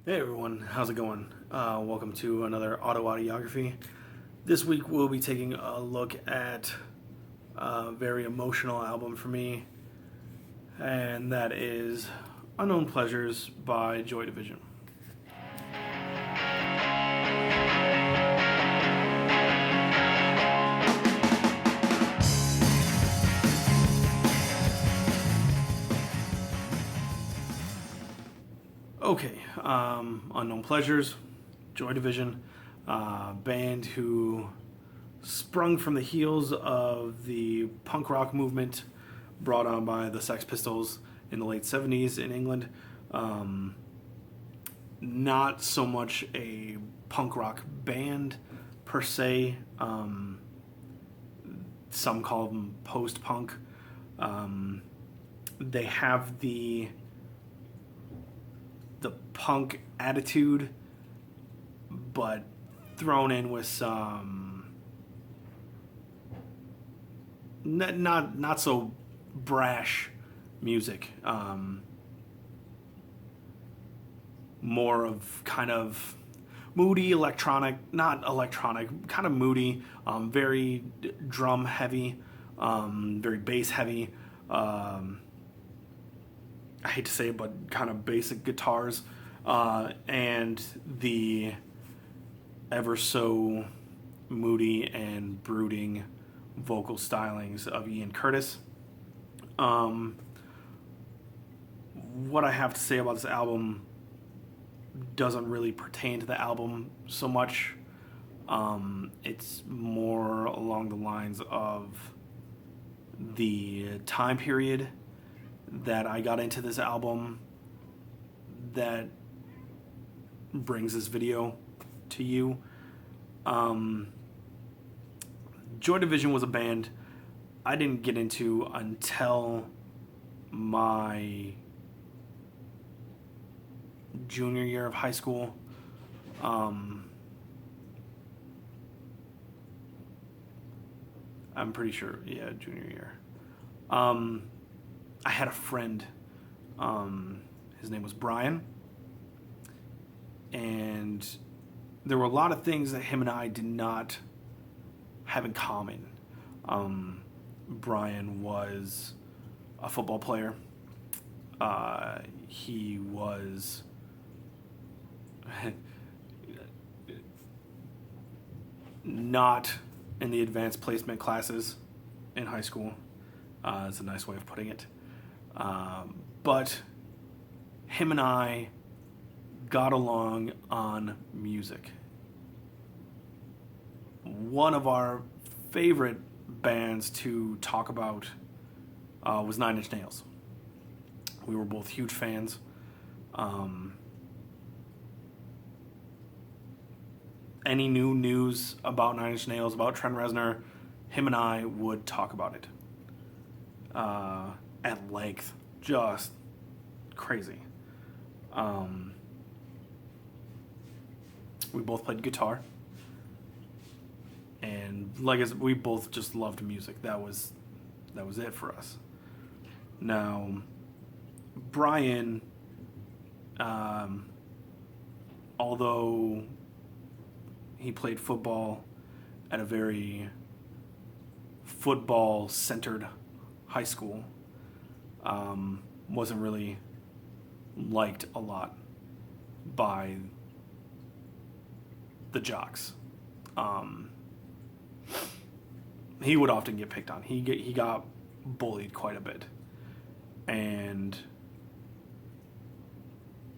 Hey everyone, how's it going? Welcome to another AutoAudiography. This week we'll be taking a look at a very emotional album for me, and that is Unknown Pleasures by Joy Division. Okay, Unknown Pleasures, Joy Division, band who sprung from the heels of the punk rock movement brought on by the Sex Pistols in the late 70s in England. Not so much a punk rock band per se. Some call them post-punk. They have the punk attitude, but thrown in with some not so brash music. More of kind of moody electronic, not electronic, kind of moody, very drum heavy, very bass heavy. I hate to say it, but kind of basic guitars, and the ever so moody and brooding vocal stylings of Ian Curtis. What I have to say about this album doesn't really pertain to the album so much. It's more along the lines of the time period that I got into this album that brings this video to you. Joy Division was a band I didn't get into until my junior year of high school. I'm pretty sure, yeah, junior year. I had a friend, his name was Brian, and there were a lot of things that him and I did not have in common. Brian was a football player. He was not in the advanced placement classes in high school. That's a nice way of putting it. But him and I got along on music. One of our favorite bands to talk about was Nine Inch Nails. We were both huge fans. Any new news about Nine Inch Nails, about Trent Reznor, him and I would talk about it at length. Just crazy. We both played guitar, and like I said, we both just loved music. That was it for us. Now, Brian, although he played football at a very football-centered high school, wasn't really liked a lot by the jocks. He would often get picked on. He got bullied quite a bit, and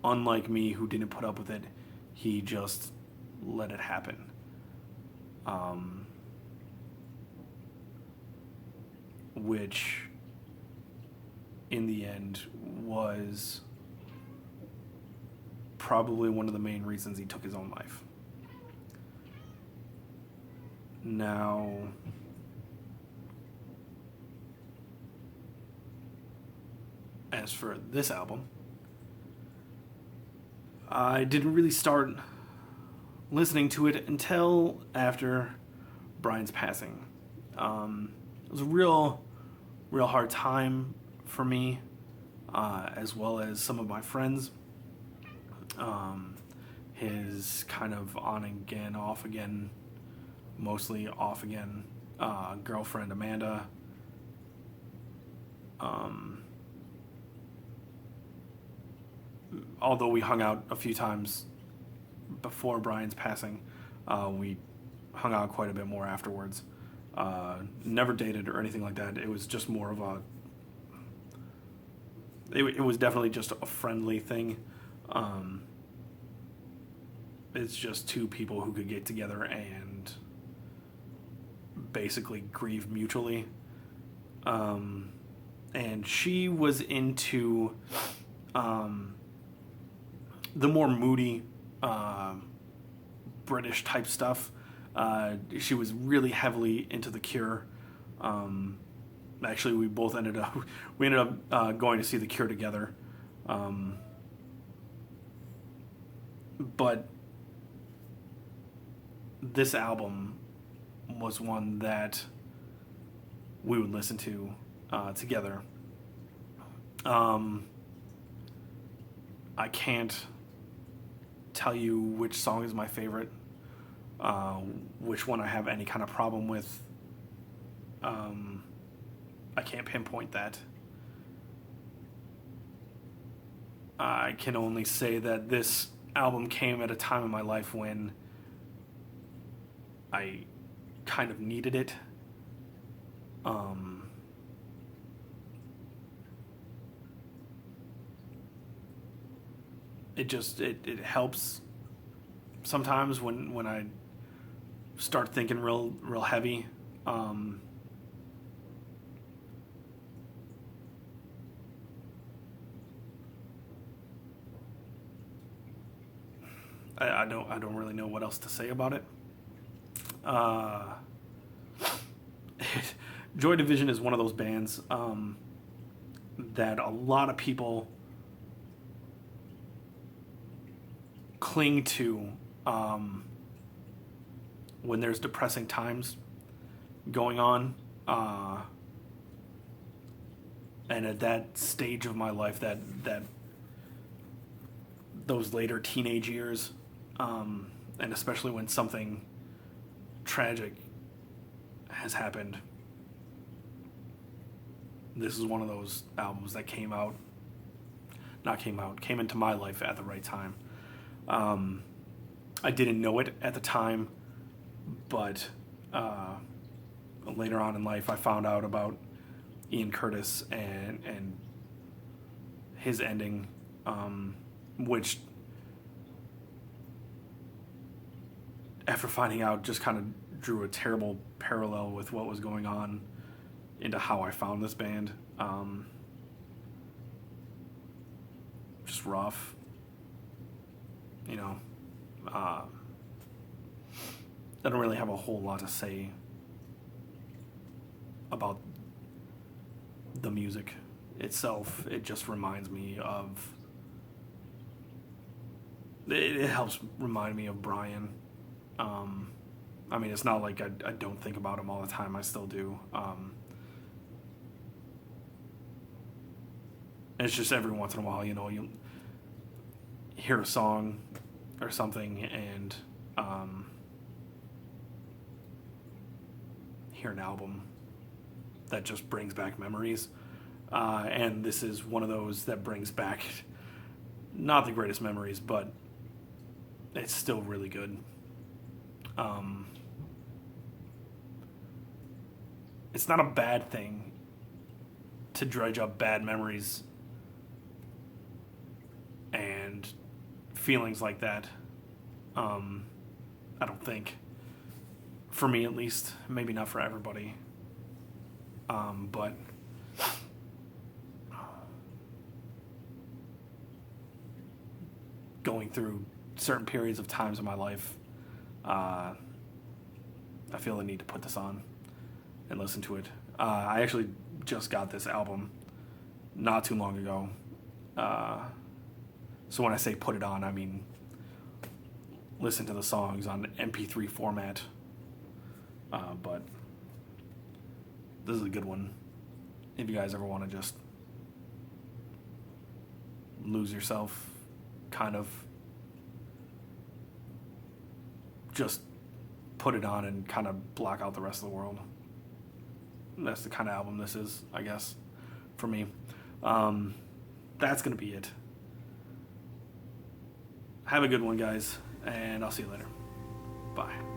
unlike me, who didn't put up with it, he just let it happen. Which in the end was probably one of the main reasons he took his own life. Now, as for this album, I didn't really start listening to it until after Brian's passing. It was a real hard time for me, as well as some of my friends. His kind of on again, off again, mostly off again, girlfriend Amanda. Although we hung out a few times before Brian's passing, we hung out quite a bit more afterwards. Never dated or anything like that. It was just more of a... It was definitely just a friendly thing. It's just two people who could get together and basically grieve mutually. And she was into the more moody British type stuff. She was really heavily into The Cure. Actually, we ended up going to see The Cure together. But this album was one that we would listen to together. I can't tell you which song is my favorite, which one I have any kind of problem with. I can't pinpoint that. I can only say that this album came at a time in my life when I kind of needed it. It helps sometimes when I start thinking real heavy. I don't really know what else to say about it. Joy Division is one of those bands that a lot of people cling to when there's depressing times going on. And at that stage of my life, that those later teenage years, and especially when something tragic has happened, this is one of those albums that came into my life at the right time. I didn't know it at the time, but later on in life I found out about Ian Curtis and his ending, which after finding out just kind of drew a terrible parallel with what was going on into how I found this band. Just rough, you know. I don't really have a whole lot to say about the music itself. It just reminds me of... It helps remind me of Brian. I mean, it's not like I don't think about him all the time. I still do. It's just every once in a while, you hear a song or something and hear an album that just brings back memories. And this is one of those that brings back not the greatest memories, but it's still really good. It's not a bad thing to dredge up bad memories and feelings like that. I don't think. For me, at least. Maybe not for everybody. But going through certain periods of times in my life, I feel the need to put this on and listen to it. I actually just got this album not too long ago. So when I say put it on, I mean listen to the songs on MP3 format. But this is a good one if you guys ever want to just lose yourself kind of just put it on and kind of block out the rest of the world. That's the kind of album this is, I guess, for me. That's going to be it. Have a good one, guys, and I'll see you later. Bye.